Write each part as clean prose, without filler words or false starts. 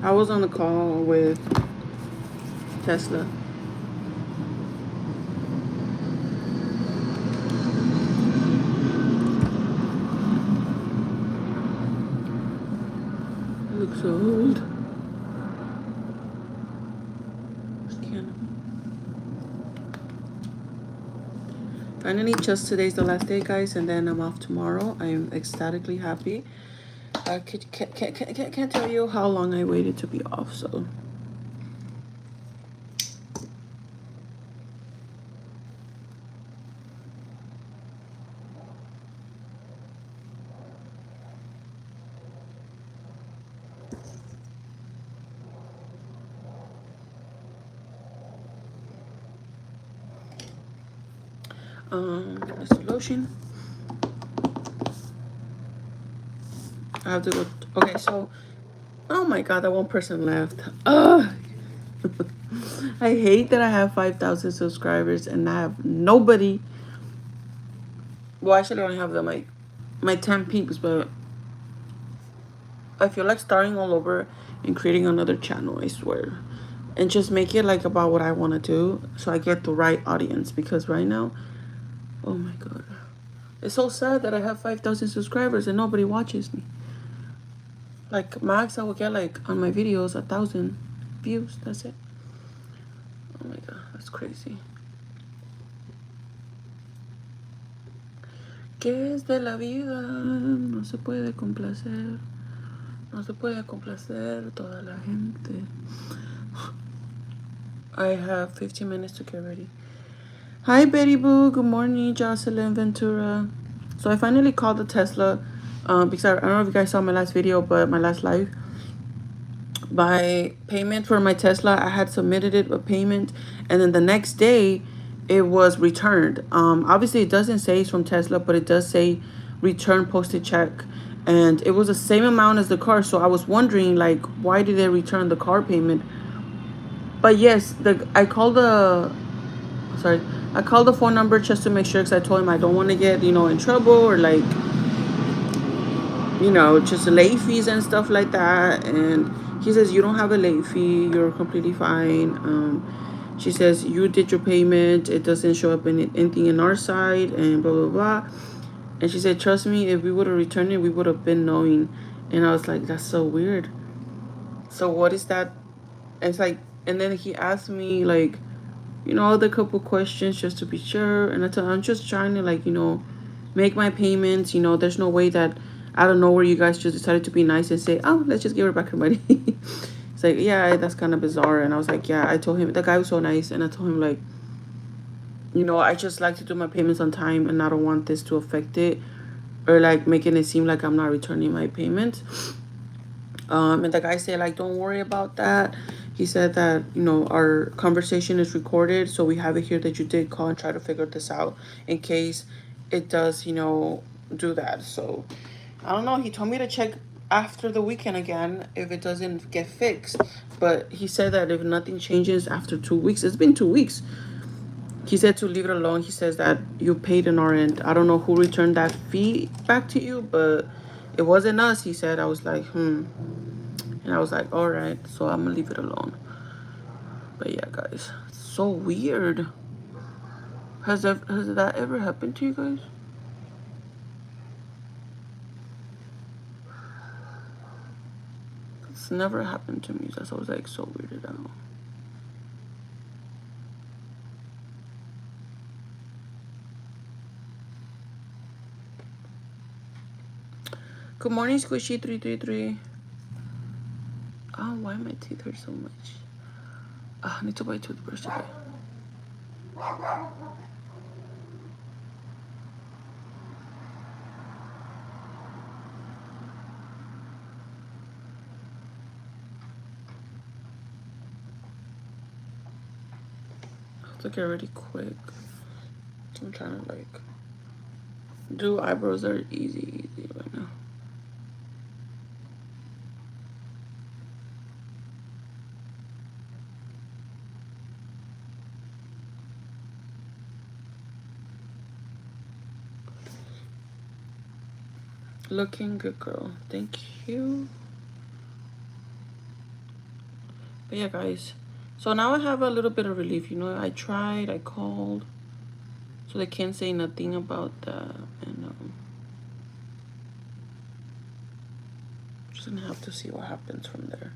I was on the call with Tesla. It looks so old. Finally, just today's the last day, guys, and then I'm off tomorrow. I'm ecstatically happy. I can't tell you how long I waited to be off, so. That's the lotion. I have to go. Okay, so. Oh my god, that one person left. Ugh. I hate that I have 5,000 subscribers and I have nobody. Well, actually, I only have my 10 peeps, but I feel like starting all over and creating another channel, I swear. And just make it like about what I want to do so I get the right audience. Because right now, oh my god. It's so sad that I have 5,000 subscribers and nobody watches me. Like, max, I will get, like, on my videos, 1,000 views. That's it. Oh my god, that's crazy. ¿Qué es de la vida? No se puede complacer. No se puede complacer toda la gente. I have 15 minutes to get ready. Hi, Betty Boo. Good morning, Jocelyn Ventura. So I finally called the Tesla because I don't know if you guys saw my last video, but my last live. My payment for my Tesla, I had submitted it a payment, and then the next day it was returned. Obviously it doesn't say it's from Tesla, but it does say return posted check, and it was the same amount as the car. So I was wondering, like, why did they return the car payment? But yes, I called the phone number just to make sure, because I told him I don't want to get, in trouble, or like, just late fees and stuff like that. And he says, you don't have a late fee, you're completely fine. She says, you did your payment, it doesn't show up in anything in our side, and blah blah blah. And she said, trust me, if we would have returned it, we would have been knowing. And I was like, that's so weird. So what is that? And it's like, and then he asked me, like, other couple questions just to be sure. And I told him, I'm just trying to, like, make my payments. There's no way that out of nowhere you guys just decided to be nice and say, oh, let's just give her back her money. It's like, yeah, that's kind of bizarre. And I was like, yeah, I told him, the guy was so nice. And I told him, like, I just like to do my payments on time, and I don't want this to affect it, or like making it seem like I'm not returning my payments. And the guy said, like, don't worry about that. He said that, our conversation is recorded, so we have it here that you did call and try to figure this out in case it does, do that. So I don't know. He told me to check after the weekend again if it doesn't get fixed. But he said that if nothing changes after 2 weeks, it's been 2 weeks. He said to leave it alone. He says that you paid in our end. I don't know who returned that fee back to you, but it wasn't us, he said. I was like, And I was like, all right, so I'm gonna leave it alone. But yeah, guys, it's so weird. Has that ever happened to you guys? It's never happened to me. That's why I was like so weirded out. Good morning, Squishy333. Oh, why my teeth hurt so much? I need to buy a toothbrush today. I have to get ready quick. I'm trying to, like, do eyebrows are easy right now. Looking good, girl. Thank you. But yeah, guys. So now I have a little bit of relief. You know, I tried, I called. So they can't say nothing about that. And just gonna have to see what happens from there.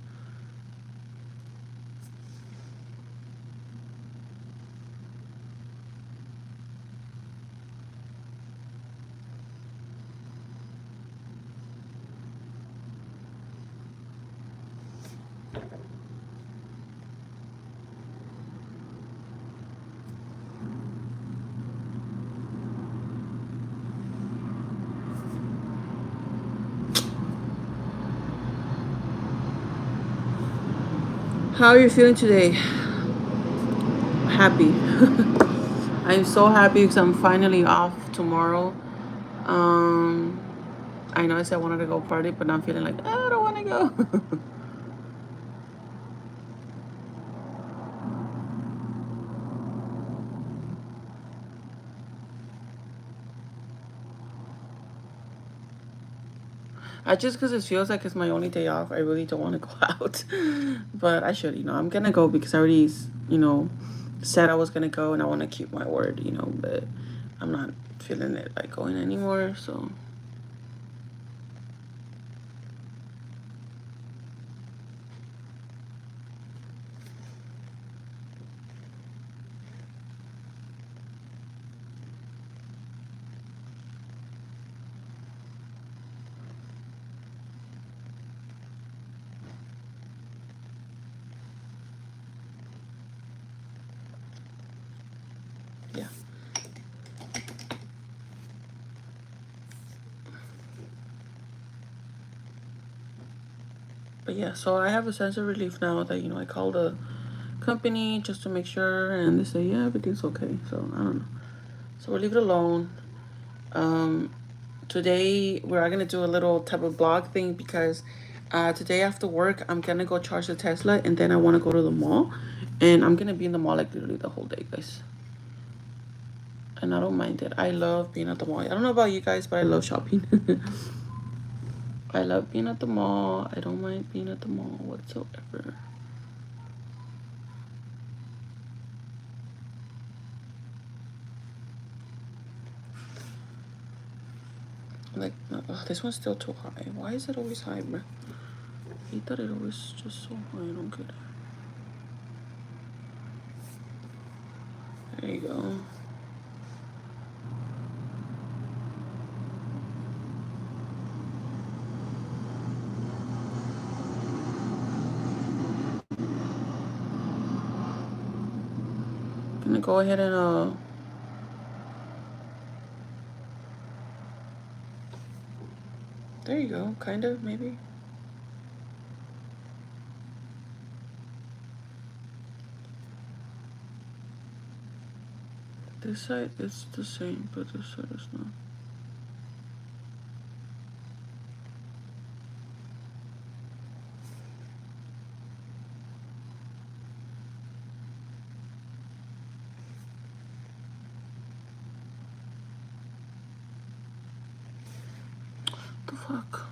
How are you feeling today? Happy. I'm so happy because I'm finally off tomorrow. Um, I know I said I wanted to go party, but I'm feeling like I don't want to go. I just because it feels like it's my only day off. I really don't want to go out, but I should. You know, I'm gonna go because I already, you know, said I was gonna go, and I want to keep my word. You know, but I'm not feeling it like going anymore. So. Yeah. But yeah, so I have a sense of relief now that, you know, I called the company just to make sure, and they say, yeah, everything's okay. So I don't know. So we'll leave it alone. Um, Today we're gonna do a little type of blog thing because today after work I'm gonna go charge the Tesla, and then I want to go to the mall, and I'm gonna be in the mall like literally the whole day, guys. And I don't mind it. I love being at the mall. I don't know about you guys, but I love shopping. I love being at the mall. I don't mind being at the mall whatsoever. Like, this one's still too high. Why is it always high, bro? I thought it was just so high. I don't get it. There you go. Gonna go ahead and there you go, kind of, maybe. This side is the same, but this side is not. What the fuck?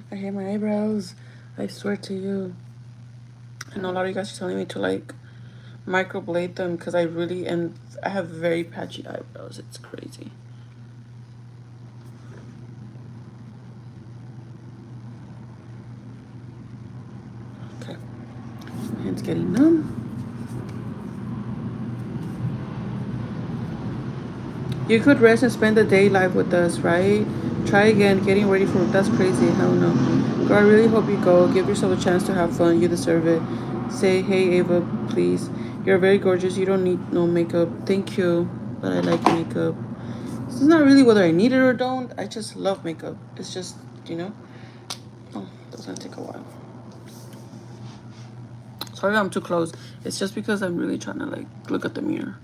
I hate my eyebrows. I swear to you. I know a lot of you guys are telling me to like microblade them because I have very patchy eyebrows. It's crazy. Okay. My hand's getting numb. You could rest and spend the day live with us, right? Try again, getting ready for that's crazy. Hell no. Girl, I really hope you go. Give yourself a chance to have fun. You deserve it. Say, hey Ava, please. You're very gorgeous. You don't need no makeup. Thank you. But I like makeup. It's not really whether I need it or don't. I just love makeup. It's just, you know. Oh, that's gonna take a while. Sorry I'm too close. It's just because I'm really trying to like look at the mirror.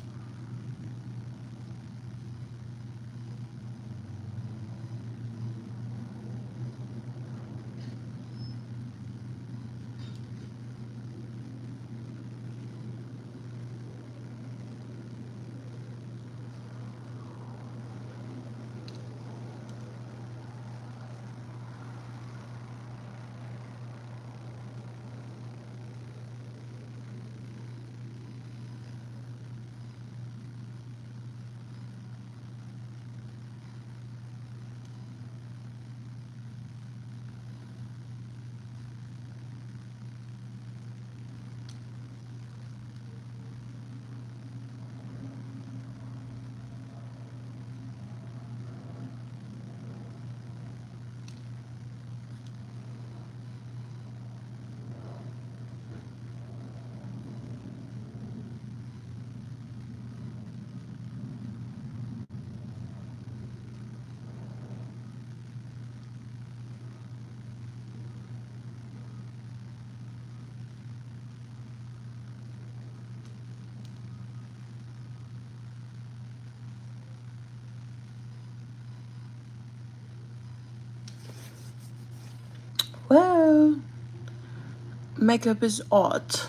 Makeup is art.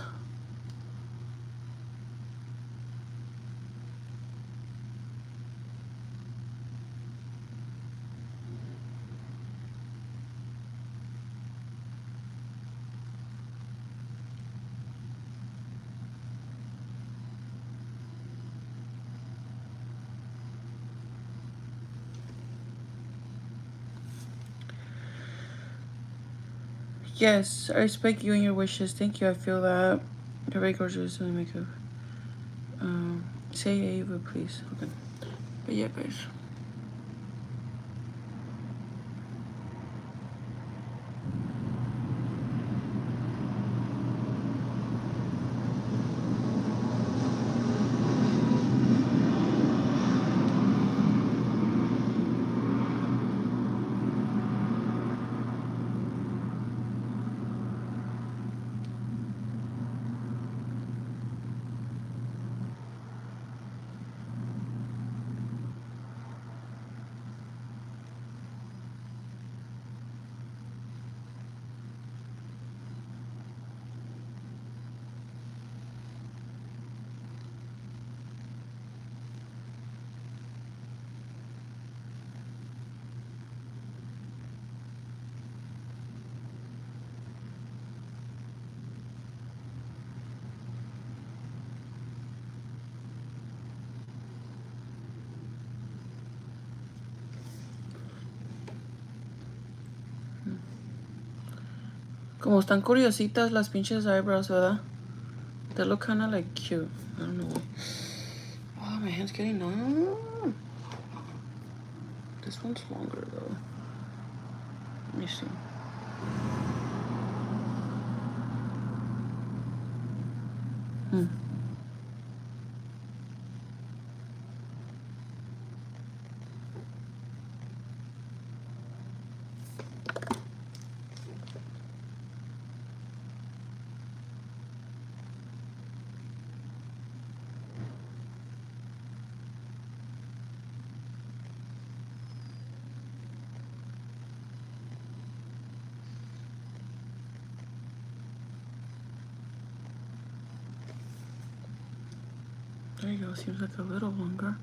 Yes, I respect you and your wishes. Thank you. I feel that. You're very gorgeous in makeup. Say Ava, please. Okay. But yeah, guys. Como están curiositas las pinches eyebrows, ¿verdad? They look kind of like cute. I don't know why. Oh, my hand's getting numb. This one's longer though. Let me see. There you go. Seems like a little longer.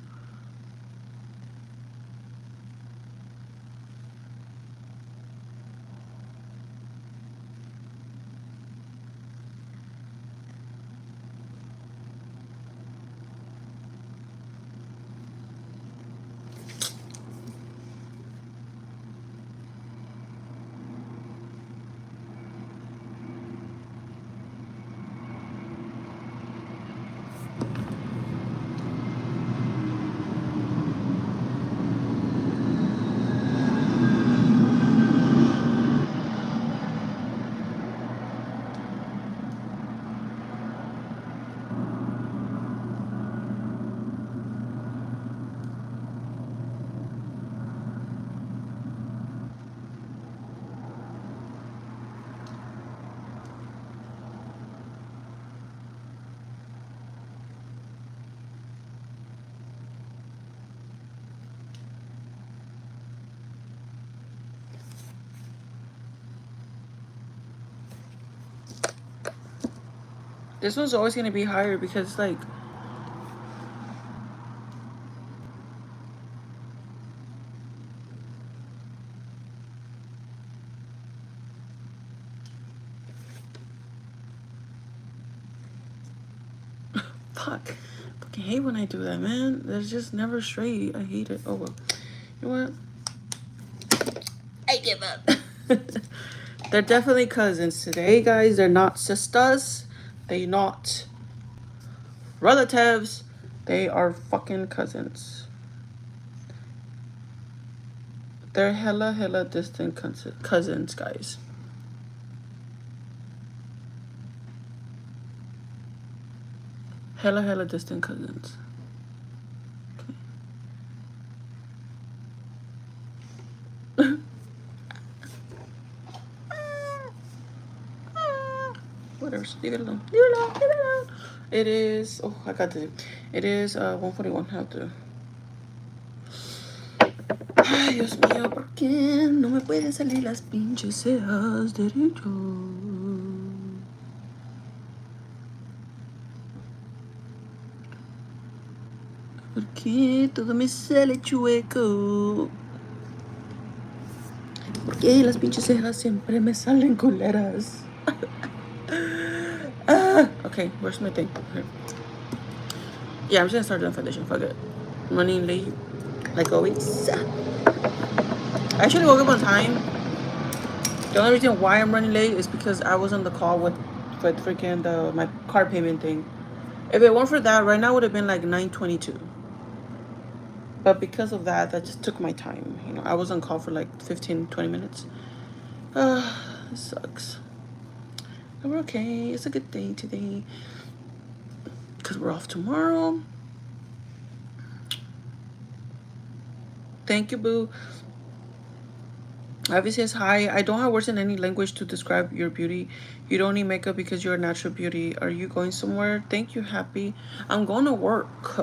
This one's always gonna be higher because like fuck. Fucking hate when I do that, man. They're just never straight. I hate it. Oh well. You know what? I give up. They're definitely cousins today, guys. They're not sisters. They not relatives. They are fucking cousins. They're hella distant cousins, guys. Hella distant cousins. Okay. Whatever. Leave it alone. Leave it alone. Leave it alone. It is. Oh, I got to. It is 1:41. I have to. Ay, Dios mío, ¿por qué no me pueden salir las pinches cejas derecho? ¿Por qué todo me sale chueco? ¿Por qué las pinches cejas siempre me salen culeras? Okay, where's my thing? Okay. Yeah, I'm just gonna start doing foundation. Fuck it. I'm running late, like always. I actually woke up on time. The only reason why I'm running late is because I was on the call with freaking my car payment thing. If it weren't for that, right now would have been like 9:22. But because of that, that just took my time. You know, I was on call for like 15, 20 minutes. It sucks. But we're okay. It's a good day today. Because we're off tomorrow. Thank you, boo. Avi says, hi. I don't have words in any language to describe your beauty. You don't need makeup because you're a natural beauty. Are you going somewhere? Thank you, Happy. I'm going to work.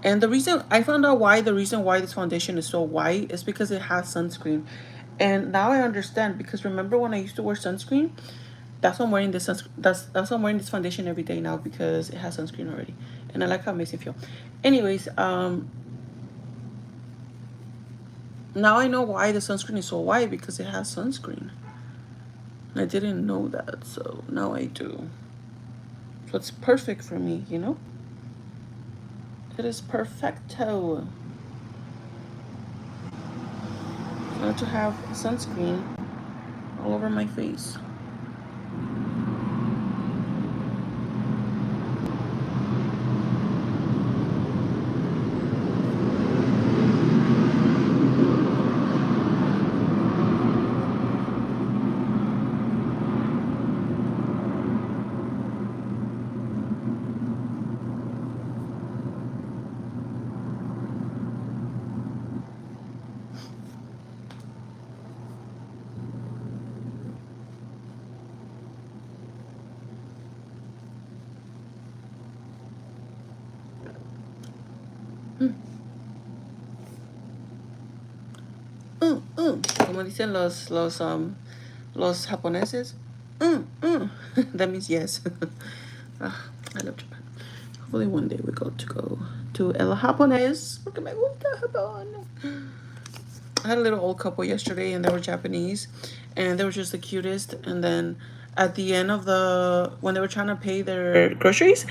And the reason I found out why this foundation is so white is because it has sunscreen. And now I understand, because remember when I used to wear sunscreen? That's why I'm wearing this that's why I'm wearing this foundation every day now, because it has sunscreen already. And I like how it makes me feel. Anyways, now I know why the sunscreen is so white, because it has sunscreen. I didn't know that, so now I do. So it's perfect for me, you know? It is perfecto. Not to have sunscreen all over my face. Como dicen los japoneses. That means yes. I love Japan. Hopefully one day we go to El Japonés. Porque me gusta Japón. I had a little old couple yesterday, and they were Japanese, and they were just the cutest. And then at the end of when they were trying to pay their groceries,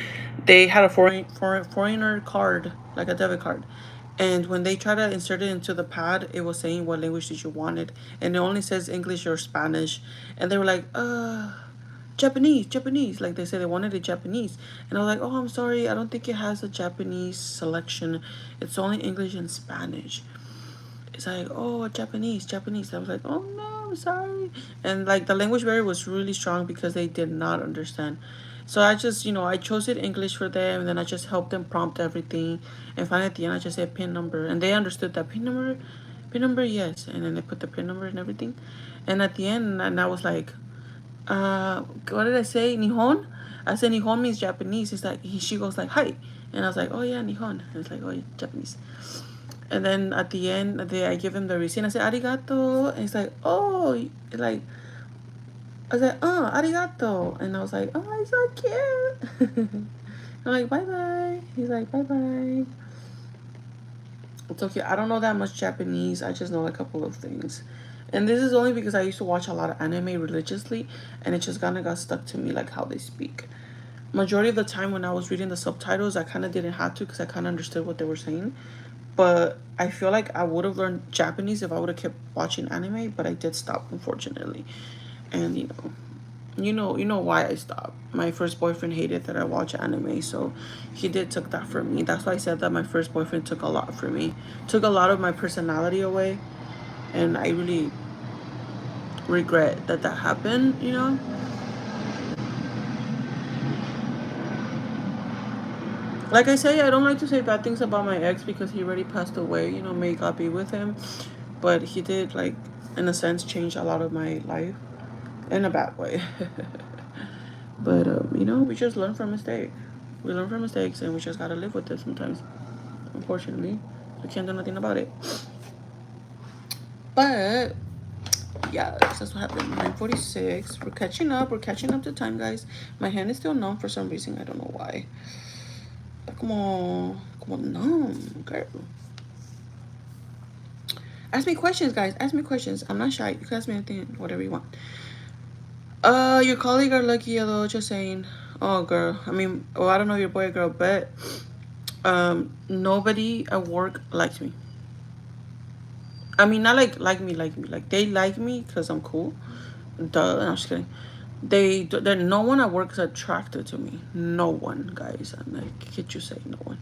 they had a foreigner card, like a debit card. And when they tried to insert it into the pad, it was saying what language did you want it, and it only says English or Spanish. And they were like, Japanese. Like they said, they wanted it Japanese. And I was like, oh, I'm sorry, I don't think it has a Japanese selection. It's only English and Spanish. It's like, oh, Japanese. I was like, oh no, I'm sorry. And like the language barrier was really strong because they did not understand. So I just, I chose it English for them, and then I just helped them prompt everything. And finally at the end, I just said PIN number, and they understood that PIN number, yes. And then they put the PIN number and everything. And at the end, and I was like, what did I say? Nihon? I said Nihon means Japanese. It's like, she goes like, hi. And I was like, oh yeah, Nihon. And it's like, oh, yeah, Japanese. And then at the end, I give him the receipt. I said, arigato. And he's like, oh, like, I was like, oh, arigato. And I was like, oh, it's so cute. I'm like, bye-bye. He's like, bye-bye. It's okay. I don't know that much Japanese. I just know a couple of things. And this is only because I used to watch a lot of anime religiously, and it just kind of got stuck to me, like how they speak. Majority of the time when I was reading the subtitles, I kind of didn't have to, because I kind of understood what they were saying. But I feel like I would have learned Japanese if I would have kept watching anime, but I did stop, unfortunately. And you know why I stopped. My first boyfriend hated that I watch anime, so he took that from me. That's why I said that my first boyfriend took a lot from me. Took a lot of my personality away, and I really regret that happened, Like I say, I don't like to say bad things about my ex because he already passed away, may God be with him. But he did, like, in a sense, change a lot of my life in a bad way. But, we just learn from mistakes. We learn from mistakes, and we just gotta live with it sometimes. Unfortunately, we can't do nothing about it. But, yeah, that's what happened. 9:46. We're catching up. We're catching up to time, guys. My hand is still numb for some reason. I don't know why. Está como numb, girl. Ask me questions, guys. Ask me questions. I'm not shy. You can ask me anything, whatever you want. Your colleague are lucky, although just saying. Oh, girl. I mean, well, I don't know if you're boy or girl, but nobody at work likes me. I mean, not like me, like me. Like they like me because I'm cool. Duh. No, I'm just kidding. They no one at work is attracted to me. No one, guys. I'm like, can't you say no one?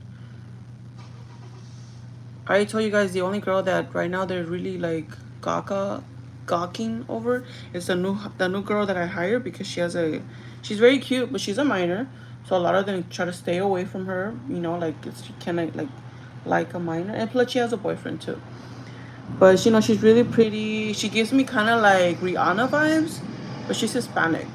I already told you guys the only girl that right now they're really like gawking over is the new girl that I hired because she's very cute but she's a minor, so a lot of them try to stay away from her. You know, like it's kind of like a minor, and plus she has a boyfriend too. But you know she's really pretty. She gives me kind of like Rihanna vibes, but she's Hispanic.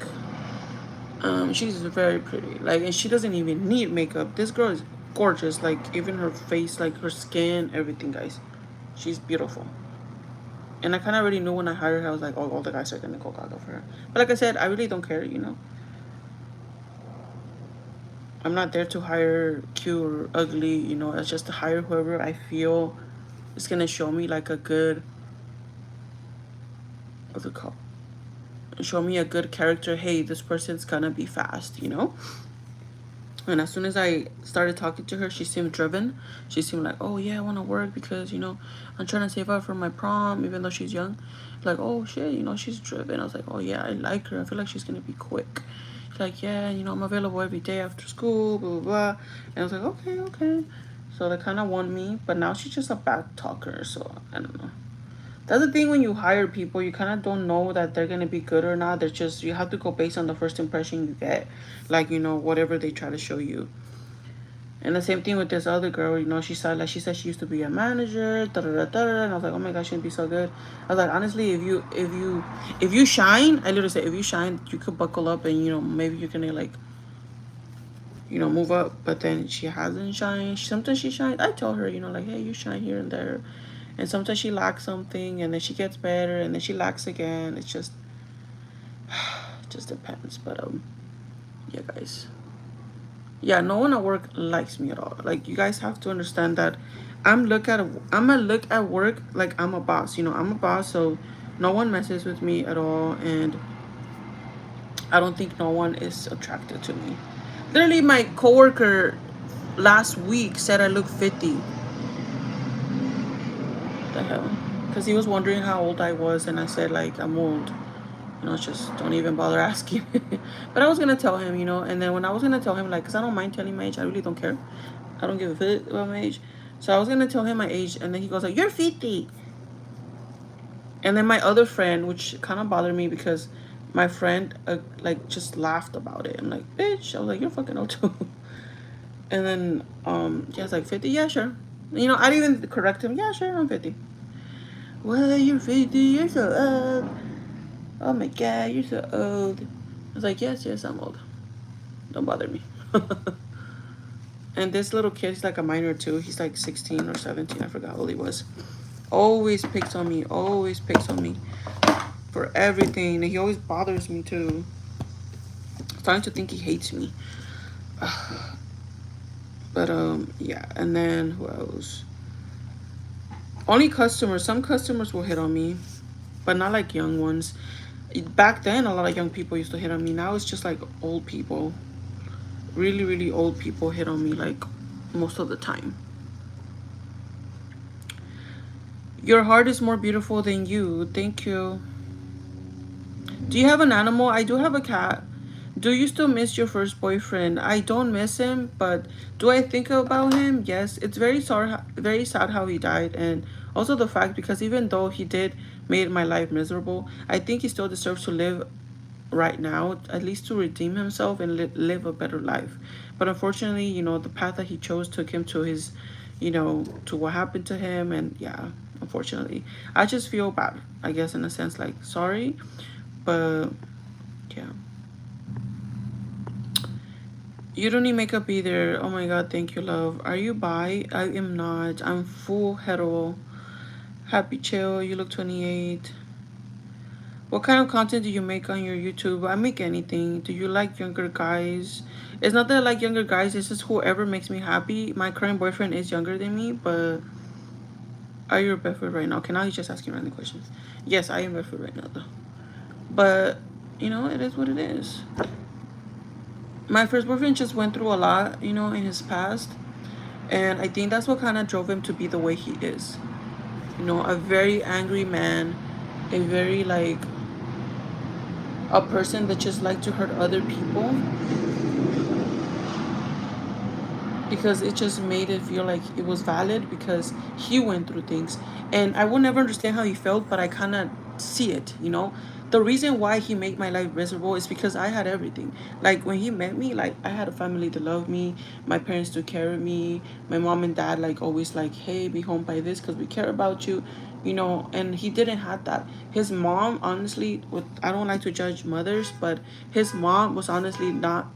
She's very pretty. Like, and she doesn't even need makeup. This girl is gorgeous. Like, even her face, like her skin, everything, guys. She's beautiful. And I kind of already knew when I hired her. I was like, oh, all the guys are gonna go gaga for her. But like I said, I really don't care. You know, I'm not there to hire cute or ugly. You know, it's just to hire whoever I feel is gonna show me like a good, what's it called? Show me a good character. Hey, this person's gonna be fast. You know. And as soon as I started talking to her, she seemed driven. She seemed like, oh yeah, I want to work because, you know, I'm trying to save up for my prom, even though she's young. Like, oh shit, you know, she's driven. I was like, oh yeah, I like her. I feel like she's going to be quick. She's like, yeah, you know, I'm available every day after school, blah, blah, blah. And I was like, okay, okay. So they kind of won me. But now she's just a back talker. So I don't know. That's the thing when you hire people, you kind of don't know that they're going to be good or not. They're just, you have to go based on the first impression you get. Like, you know, whatever they try to show you. And the same thing with this other girl, you know, she said she used to be a manager, da da da da, and I was like, oh my gosh, she'd be so good. I was like, honestly, if you shine, I literally said, if you shine, you could buckle up and you know maybe you're gonna like, you know, move up. But then she hasn't shined. Sometimes she shines. I told her, you know, like, hey, you shine here and there, and sometimes she lacks something, and then she gets better, and then she lacks again. It's just, it just depends. But yeah, guys. Yeah, no one at work likes me at all. Like you guys have to understand that I'm gonna look at work like I'm a boss. You know, I'm a boss, so no one messes with me at all, and I don't think no one is attracted to me. Literally, my coworker last week said I look 50. The hell? Because he was wondering how old I was, and I said like I'm old. You know, just don't even bother asking. But I was gonna tell him, you know, and then when I was gonna tell him, like, cause I don't mind telling my age, I really don't care. I don't give a fuck about my age. So I was gonna tell him my age, and then he goes like, "You're 50." And then my other friend, which kind of bothered me because my friend like just laughed about it. I'm like, "Bitch," I was like, "You're fucking old too." And then he was like, 50, yeah, sure. You know, I didn't even correct him. Yeah, sure, I'm 50. Well, you're 50. You're so old. Oh my god, you're so old. I was like, yes, yes, I'm old. Don't bother me. And this little kid, he's like a minor too. He's like 16 or 17. I forgot how old he was. Always picks on me. Always picks on me for everything. And he always bothers me too. I'm starting to think he hates me. But yeah. And then who else? Only customers. Some customers will hit on me, but not like young ones. Back then, a lot of young people used to hit on me. Now it's just like old people. Really, really old people hit on me like most of the time. Your heart is more beautiful than you. Thank you. Do you have an animal? I do have a cat. Do you still miss your first boyfriend? I don't miss him, but do I think about him? Yes. It's very sad how he died, and also the fact because even though he did made my life miserable, I think he still deserves to live right now, at least to redeem himself and live a better life. But unfortunately, you know, the path that he chose took him to his, you know, to what happened to him, and yeah, unfortunately, I just feel bad. I guess in a sense, like sorry, but yeah. You don't need makeup either. Oh my god, thank you, love. Are you bi? I am not. I'm full hetero. Happy chill. You look 28. What kind of content do you make on your YouTube? I make anything. Do you like younger guys? It's not that I like younger guys. It's just whoever makes me happy. My current boyfriend is younger than me, but are you barefoot right now? Okay, now he's just asking random questions. Yes, I am barefoot right now, though. But, it is what it is. My first boyfriend just went through a lot, in his past. And I think that's what kind of drove him to be the way he is. A very angry man, a very, like, a person that just liked to hurt other people because it just made it feel like it was valid because he went through things. And I will never understand how he felt, but I kind of see it. The reason why he made my life miserable is because I had everything. Like when he met me, like I had a family that loved me, my parents took care of me, my mom and dad like always like, hey, be home by this because we care about you. And he didn't have that. His mom, honestly, I don't like to judge mothers, but his mom was honestly not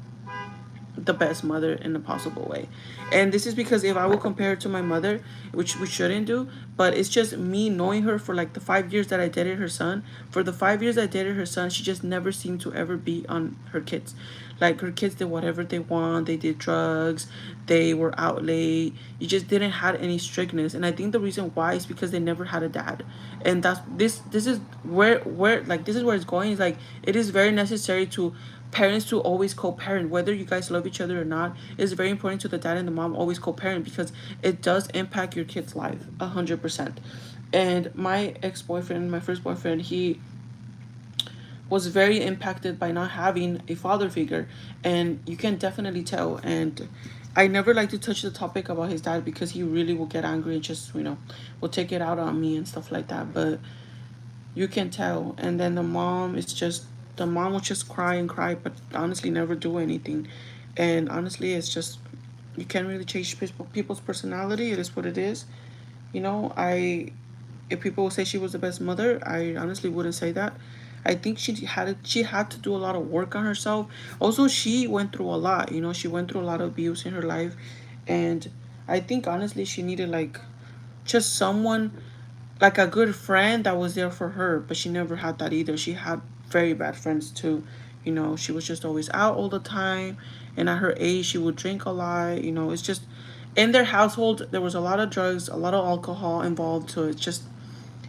the best mother in a possible way. And this is because if I will compare it to my mother, which we shouldn't do, but it's just me knowing her for like the 5 years that I dated her son. For the 5 years I dated her son, she just never seemed to ever be on her kids. Like her kids did whatever they want, they did drugs, they were out late. You just didn't have any strictness. And I think the reason why is because they never had a dad. And that's this is where like this is where it's going. Is like it is very necessary to parents to always co-parent, whether you guys love each other or not. It's very important to the dad and the mom always co-parent because it does impact your kid's life 100%. And my ex-boyfriend, my first boyfriend, he was very impacted by not having a father figure, and you can definitely tell. And I never like to touch the topic about his dad because he really will get angry and just will take it out on me and stuff like that. But you can tell. And then the mom will just cry and cry, but honestly never do anything. And honestly, it's just you can't really change people's personality. It is what it is. I if people will say she was the best mother, I honestly wouldn't say that. I think she had to do a lot of work on herself. Also, she went through a lot. She went through a lot of abuse in her life, and I think honestly she needed like just someone like a good friend that was there for her, but she never had that either. She had very bad friends too. She was just always out all the time, and at her age, she would drink a lot. It's just in their household there was a lot of drugs, a lot of alcohol involved. So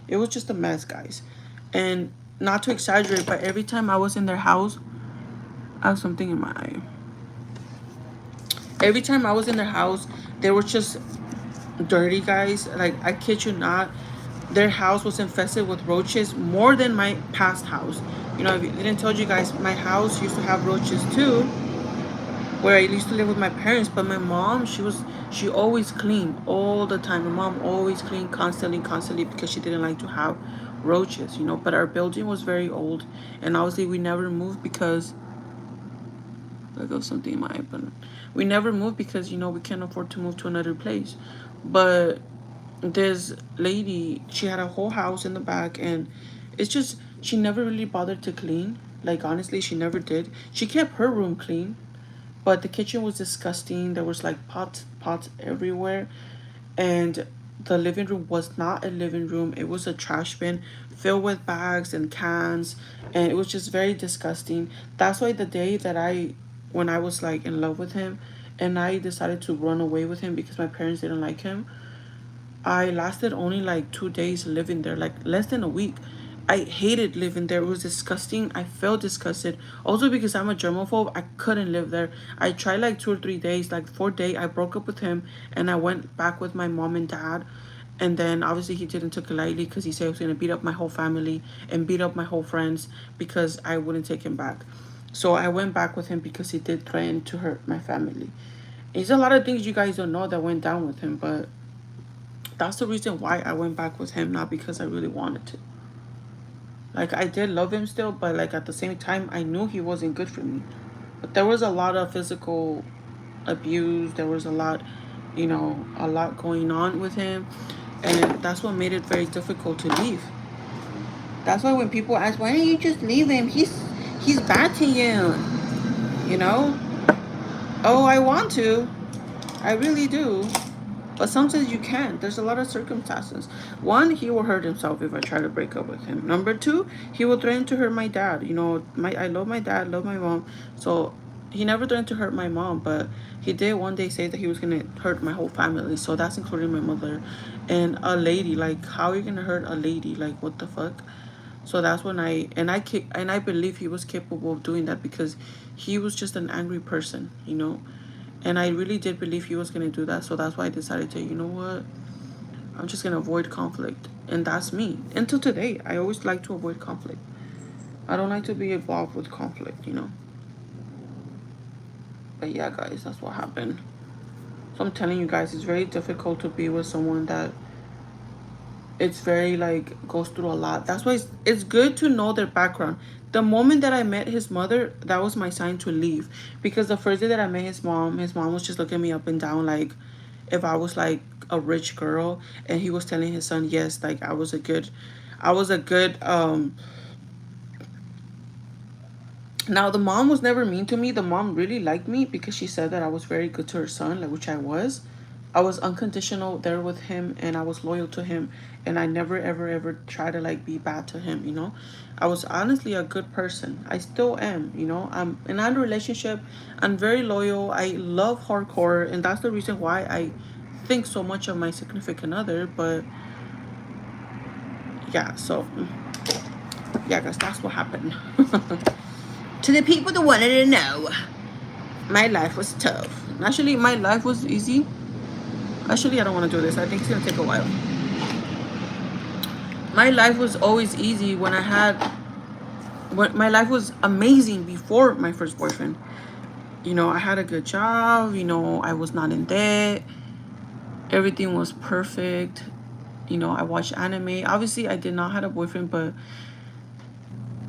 it was just a mess, guys. And not to exaggerate, but every time I was in their house, I have something in my eye. Every time I was in their house, they were just dirty, guys. Like I kid you not, their house was infested with roaches more than my past house. If I didn't tell you guys, my house used to have roaches too, where I used to live with my parents. But my mom, she always cleaned all the time. My mom always cleaned constantly because she didn't like to have roaches. But our building was very old, and obviously we never moved because I got something in my eye, but we never moved because we can't afford to move to another place. But this lady, she had a whole house in the back, and it's just she never really bothered to clean. Like honestly, she never did. She kept her room clean, but the kitchen was disgusting. There was like pots everywhere, and the living room was not a living room. It was a trash bin filled with bags and cans, and it was just very disgusting. That's why the day that when I was like in love with him, and I decided to run away with him because my parents didn't like him, I lasted only like 2 days living there, like less than a week. I hated living there. It was disgusting. I felt disgusted. Also because I'm a germaphobe, I couldn't live there. I tried like 2 or 3 days, like 4th day, I broke up with him and I went back with my mom and dad. And then obviously he didn't take it lightly because he said he was gonna beat up my whole family and beat up my whole friends because I wouldn't take him back. So I went back with him because he did threaten to hurt my family. There's a lot of things you guys don't know that went down with him, but that's the reason why I went back with him, not because I really wanted to. Like I did love him still, but like at the same time I knew he wasn't good for me. But there was a lot of physical abuse. There was a lot going on with him, and that's what made it very difficult to leave. That's why when people ask, why don't you just leave him? He's bad to you, you know? Oh, I want to. I really do. But sometimes you can't. There's a lot of circumstances. One, he will hurt himself if I try to break up with him. Number two, he will threaten to hurt my dad. You know, I love my dad, love my mom. So he never threatened to hurt my mom, but he did one day say that he was gonna hurt my whole family. So that's including my mother and a lady. Like, how are you gonna hurt a lady? Like, what the fuck? So that's when I believe he was capable of doing that because he was just an angry person, you know. And I really did believe he was gonna do that. So that's why I decided to, you know what? I'm just gonna avoid conflict. And that's me. Until today, I always like to avoid conflict. I don't like to be involved with conflict, you know. But yeah, guys, that's what happened. So I'm telling you guys, it's very difficult to be with someone that it's very like goes through a lot. That's why it's good to know their background. The moment that I met his mother, that was my sign to leave. Because the first day that I met his mom was just looking me up and down like if I was like a rich girl, and he was telling his son, yes, like I was a good now the mom was never mean to me. The mom really liked me because she said that I was very good to her son, like which I was. I was unconditional there with him and I was loyal to him, and I never ever ever try to like be bad to him, you know. I was honestly a good person. I still am, you know. I'm in a relationship. I'm very loyal. I love hardcore, and that's the reason why I think so much of my significant other. But yeah, so yeah, guys, that's what happened. To the people that wanted to know, my life was tough. Actually, my life was easy. Actually, I don't want to do this. I think it's gonna take a while. My life was always easy when my life was amazing before my first boyfriend. You know, I had a good job. You know, I was not in debt. Everything was perfect. You know, I watched anime. Obviously, I did not have a boyfriend, but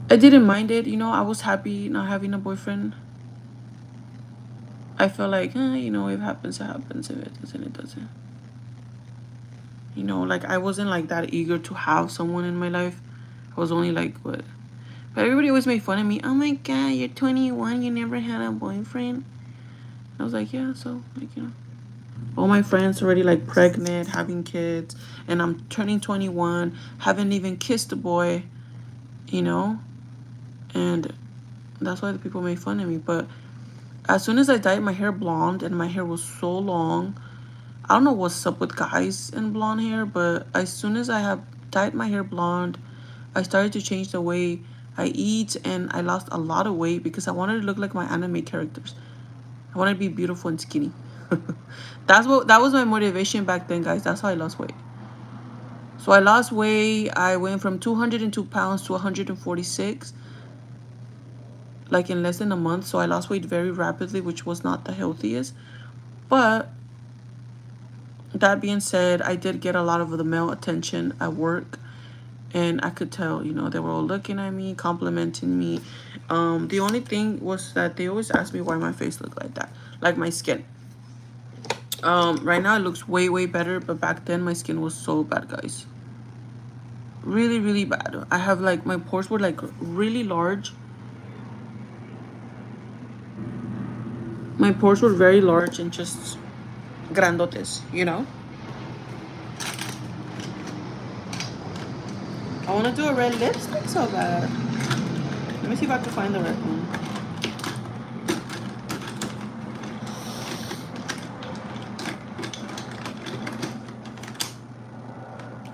I didn't mind it. You know, I was happy not having a boyfriend. I felt like, you know, if it happens, it happens. If it doesn't, it doesn't. You know, like I wasn't like that eager to have someone in my life. I was only like, what? But everybody always made fun of me. Oh my god, you're 21, you never had a boyfriend. I was like, yeah, so like, you know. All my friends already like pregnant, having kids, and I'm turning 21, haven't even kissed a boy, you know? And that's why the people made fun of me. But as soon as I dyed my hair blonde and my hair was so long, I don't know what's up with guys and blonde hair, but as soon as I have dyed my hair blonde, I started to change the way I eat, and I lost a lot of weight because I wanted to look like my anime characters. I wanted to be beautiful and skinny. That was my motivation back then, guys. That's how I lost weight. So I lost weight. I went from 202 pounds to 146, like in less than a month. So I lost weight very rapidly, which was not the healthiest. But that being said, I did get a lot of the male attention at work, and I could tell, you know, they were all looking at me, complimenting me. The only thing was that they always asked me why my face looked like that, like my skin. Right now it looks way way better, but back then my skin was so bad, guys. Really really bad. I have like my pores were like really large. My pores were very large and just grandotes, you know. I want to do a red lipstick so bad. Let me see if I can find the red one.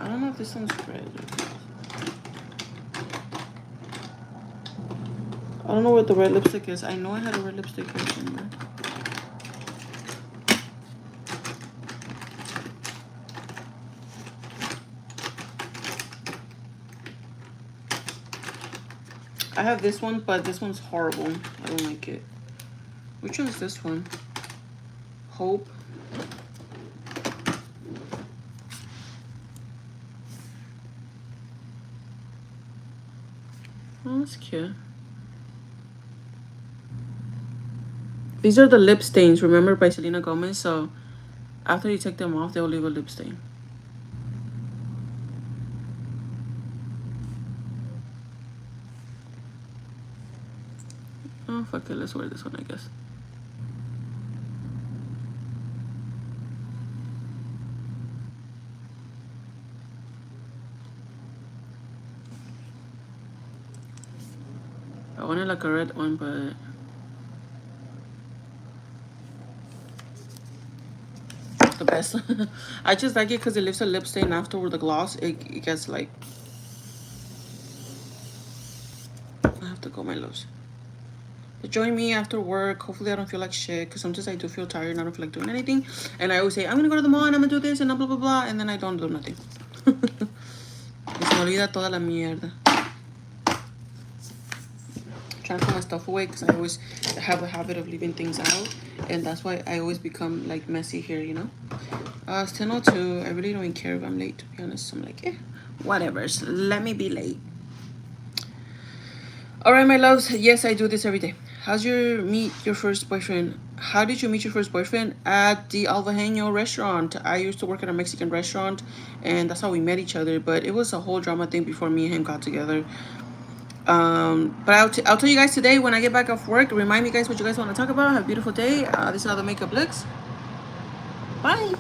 I don't know if this one's red. I don't know what the red lipstick is. I know I had a red lipstick here somewhere. I have this one, but this one's horrible. I don't like it. Which one's this one? Hope. Oh, that's cute. These are the lip stains, remember, by Selena Gomez. So after you take them off, they'll leave a lip stain. Oh, fuck it. Let's wear this one, I guess. wanted like a red one, but the best. I just like it because it leaves a lip stain after with the gloss. It gets like, I have to go, my loves. Join me after work. Hopefully I don't feel like shit, because sometimes I do feel tired and I don't feel like doing anything. And I always say, I'm gonna go to the mall and I'm gonna do this and blah blah blah, and then I don't do nothing. Y se me olvida toda la mierda. Trying to put my stuff away because I always have a habit of leaving things out, and that's why I always become like messy here, you know. It's 10:02. I really don't even care if I'm late, to be honest. I'm like, whatever. So let me be late. All right, my loves. Yes, I do this every day. How's your meet your first boyfriend? How did you meet your first boyfriend? At the Alvajeño restaurant. I used to work at a Mexican restaurant, and that's how we met each other. But it was a whole drama thing before me and him got together. But I'll tell you guys today when I get back off work. Remind me, guys, what you guys want to talk about. Have a beautiful day. This is how the makeup looks. Bye.